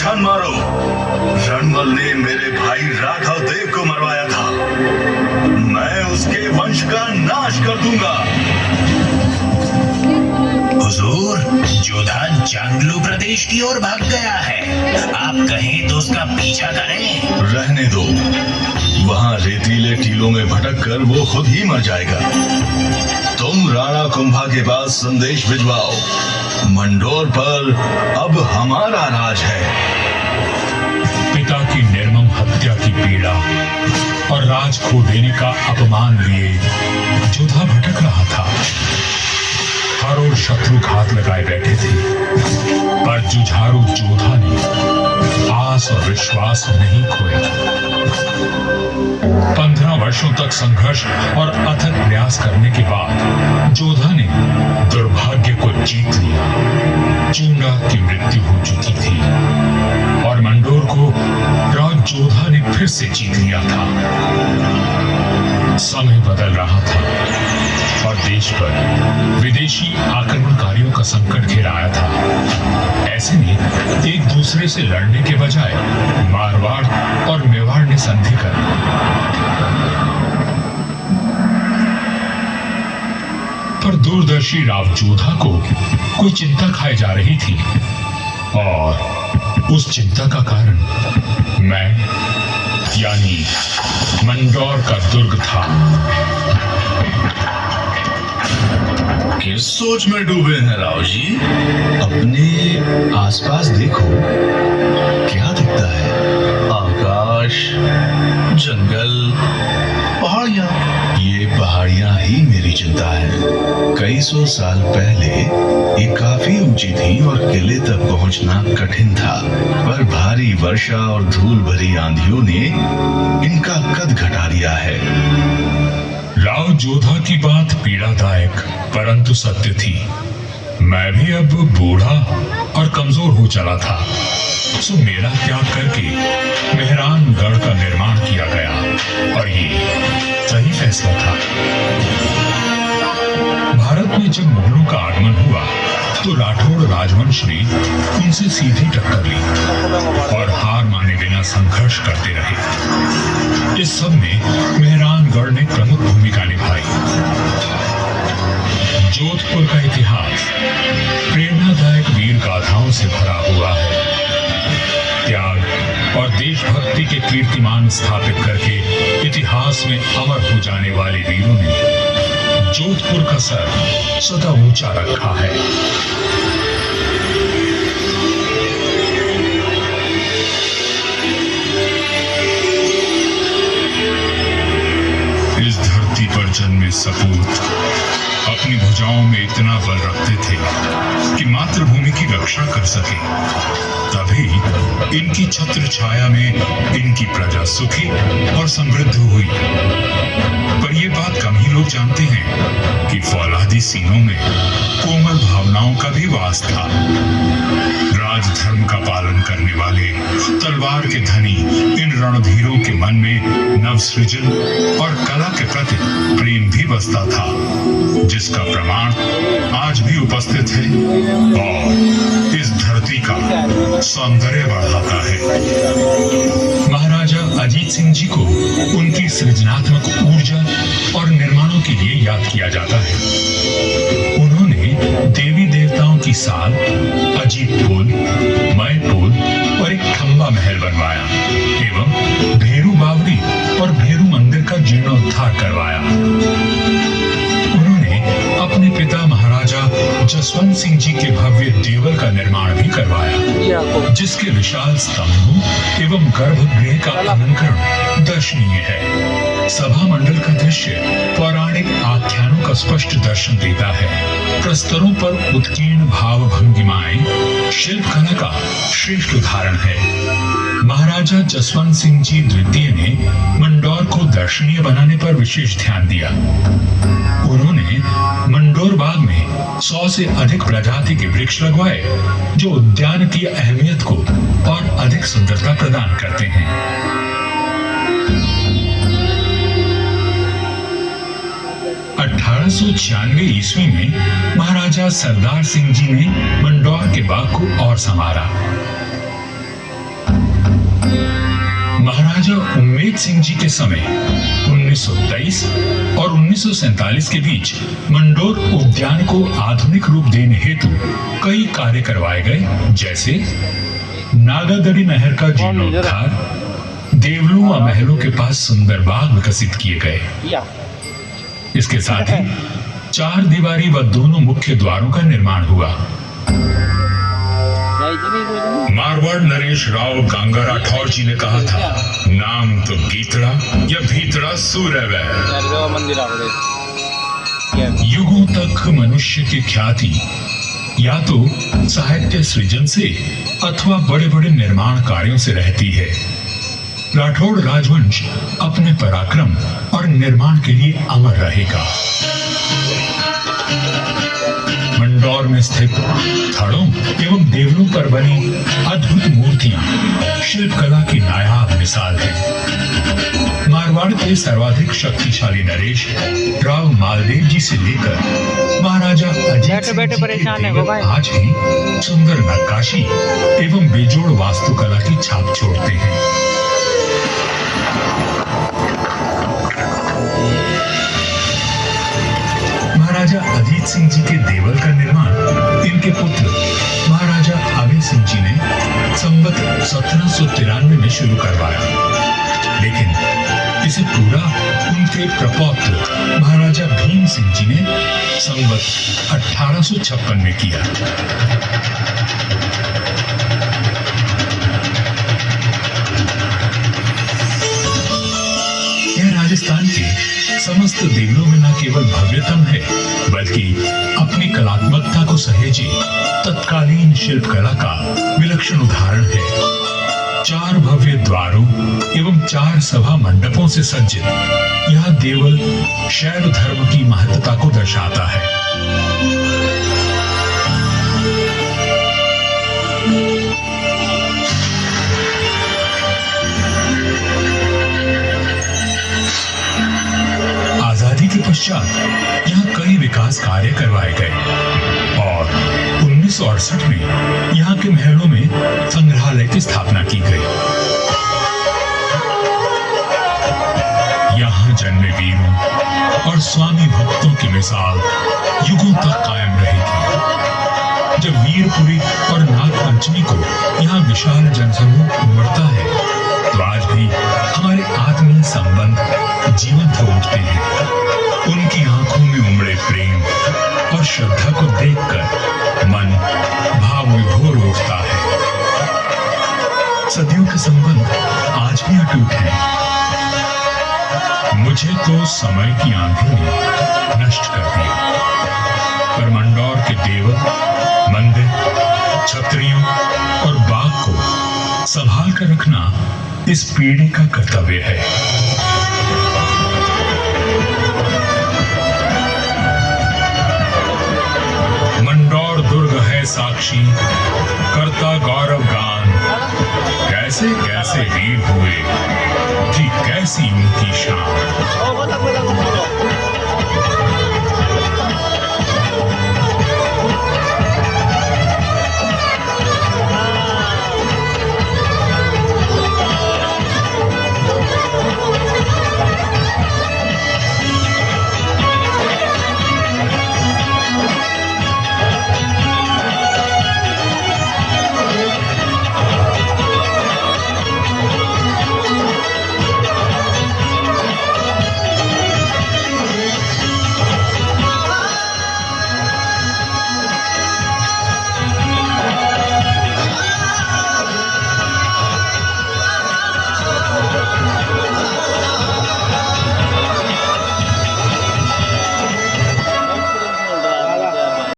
छान मारो। रणमल ने मेरे भाई राघव देव को मरवाया था। मैं उसके वंश का नाश कर दूंगा। हुजूर, जोधा जांगलू प्रदेश की ओर भाग गया है। आप कहें तो उसका पीछा करें। रहने दो, वहां रेतीले टीलों में भटक कर वो खुद ही मर जाएगा। तुम राणा कुंभा के पास संदेश भिजवाओ। मंडोर पर अब हमारा राज है। पिता की निर्मम हत्या की पीड़ा और राज खो देने का अपमान लिए जोधा भटक रहा था। हर ओर शत्रु घात लगाए बैठे थे, पर जुझारू जोधा ने आस और विश्वास नहीं खोया। 15 वर्षों तक संघर्ष और अथक प्रयास करने के बाद जोधा ने दुर्भाग्य को जीत लिया। चूंडा की मृत्यु हो चुकी थी और मंडोर को राज जोधा ने फिर से जीत लिया था। समय बदल रहा था और देश पर विदेशी आक्रमणकारियों का संकट घेर आया था। ऐसे में एक दूसरे से लड़ने के बजाय मारवाड़ और मेवाड़ ने संधि कर ली। पर दूरदर्शी राव जोधा को कोई चिंता खाई जा रही थी और उस चिंता का कारण मैं यानी मंडोर का दुर्ग था। किस सोच में डूबे हैं राव जी? अपने आसपास देखो, क्या दिखता है? आकाश, जंगल, पहाड़ियां। ये पहाड़ियां ही मेरी चिंता है। कई सौ साल पहले ये काफी ऊंची थी और किले तक पहुंचना कठिन था, पर भारी वर्षा और धूल भरी आंधियों ने इनका कद घटा दिया है। राव जोधा की बात पीड़ादायक परंतु सत्य थी। मैं भी अब बूढ़ा और कमजोर हो चला था, सो मेरा त्याग करके मेहरानगढ़ का निर्माण किया गया और ये सही फैसला था। भारत में जब मुगलों का आगमन हुआ तो राठौड़ राजवंश ने उनसे सीधी टक्कर ली और हार माने बिना संघर्ष करते रहे। इस सब में मेहरानगढ़ ने प्रमुख भूमिका निभाई। जोधपुर का इतिहास प्रेरणादायक वीर गाथाओं से भरा हुआ है। त्याग और देशभक्ति के कीर्तिमान स्थापित करके इतिहास में अमर हो जाने वाले वीरों ने जोधपुर का सर सदा ऊंचा रखा है। इस धरती पर जन्मे सपूत अपनी भुजाओं में इतना बल रखते थे कि मातृभूमि की रक्षा कर सके। तभी इनकी छत्र छाया में इनकी प्रजा सुखी और समृद्ध हुई। पर यह बात कम ही लोग जानते हैं कि फौलादी सीनों में कोमल भावनाओं का भी वास था। राजधर्म का पालन करने वाले तलवार के धनी इन रणधीरों के मन में नवसृजन और कला के प्रति प्रेम भी बसता था, जिसका प्रमाण आज भी उपस्थित है और इस धरती का सौंदर्य बढ़ाता है। महाराजा अजीत सिंह जी को उनकी सृजनात्मक ऊर्जा और निर्माणों के लिए याद किया जाता है। उन्होंने देवी देवताओं की साल, अजीत पुल, मय पुल और एक खंबा महल बनवाया एवं भेरू बावड़ी और भेरू मंदिर का जीर्णोद्धार करवाया। उन्होंने अपने पिता महाराजा जसवंत सिंह जी के भव्य देवल का निर्माण भी करवाया, जिसके विशाल स्तंभों एवं गर्भगृह का अलंकरण दर्शनीय है। सभा मंडल का दृश्य पौराणिक आख्यानों का स्पष्ट दर्शन देता है। प्रस्तरों पर उत्कीर्ण भाव भंगिमाएं शिल्पकला का श्रेष्ठ उदाहरण है। महाराजा जसवंत सिंह जी द्वितीय ने मंडोर को दर्शनीय बनाने पर विशेष ध्यान दिया। उन्होंने मंडोर बाग में 100 से अधिक प्रजाति के वृक्ष लगवाए, जो उद्यान की अहमियत को और अधिक सुंदरता प्रदान करते हैं। 1896 ईस्वी में महाराजा सरदार सिंह जी ने मंडोर के बाग को और संवारा। महाराजा उम्मेद सिंह जी के समय 1923 और 1947 के बीच मंडोर उद्यान को आधुनिक रूप देने हेतु कई कार्य करवाए गए, जैसे नागादड़ी नहर का जीर्णोद्धार, देवलों व महलों के पास सुंदर बाग विकसित किए गए। इसके साथ ही 4 दीवारी व दोनों मुख्य द्वारों का निर्माण हुआ। मारवाड़ नरेश राव गंगा राठौर जी ने कहा था, नाम तो गीतड़ा या भीतड़ा सूर्य युगों तक मनुष्य की ख्याति या तो साहित्य सृजन से अथवा बड़े बड़े निर्माण कार्यों से रहती है। राठौड़ राजवंश अपने पराक्रम और निर्माण के लिए अमर रहेगा। मंडौर में स्थित थड़ों एवं देवलों पर बनी अद्भुत मूर्तियां शिल्पकला की नायाब मिसाल है। मारवाड़ के सर्वाधिक शक्तिशाली नरेश राव मालदेव जी से लेकर महाराजा अजीत सिंह जी के देवर आज भी सुंदर नक्काशी एवं बेजोड़ वास्तुकला की छाप छोड़ते हैं। महाराजा अजीत सिंह जी के देवल का निर्माण इनके पुत्र महाराजा अभय सिंह जी ने संवत 1793 में शुरू करवाया, लेकिन इसे पूरा उनके प्रपौत्र महाराजा भीम सिंह जी ने संवत 1856 में किया। यह राजस्थान के समस्त देवलों में न केवल भव्यतम है, बल्कि अपनी कलात्मकता को सहेजे तत्कालीन शिल्पकला का विलक्षण उदाहरण है। 4 भव्य द्वारों एवं 4 सभा मंडपों से सज्जित यह देवल शैव धर्म की महत्ता को दर्शाता है। आजादी के पश्चात यहाँ कई विकास कार्य करवाए गए और 1968 में यहाँ के महलों में संग्रहालय की स्थापना की गई। यहाँ जन्मे वीरों और स्वामी भक्तों की मिसाल युगों तक कायम रहेगी। जब वीरपुरी और नाग पंचमी को यहाँ विशाल जनसमूह उमड़ता है, तो आज भी हमारे आत्मीय संबंध जीवंत हो उठते हैं। उनकी आंखों में उमड़े प्रेम और श्रद्धा को देखकर मन भाव विभोर उठता है। सदियों के संबंध आज भी अटूट हैं। मुझे तो समय की आंधी ने नष्ट कर दिया, पर मंडौर के देवल, मंदिर, छतरियों और बाग को संभाल कर रखना इस पीढ़ी का कर्तव्य है। मंडौर दुर्ग है साक्षी, करता गौरव गान, कैसे कैसे वीर हुए थी कैसी उनकी शान।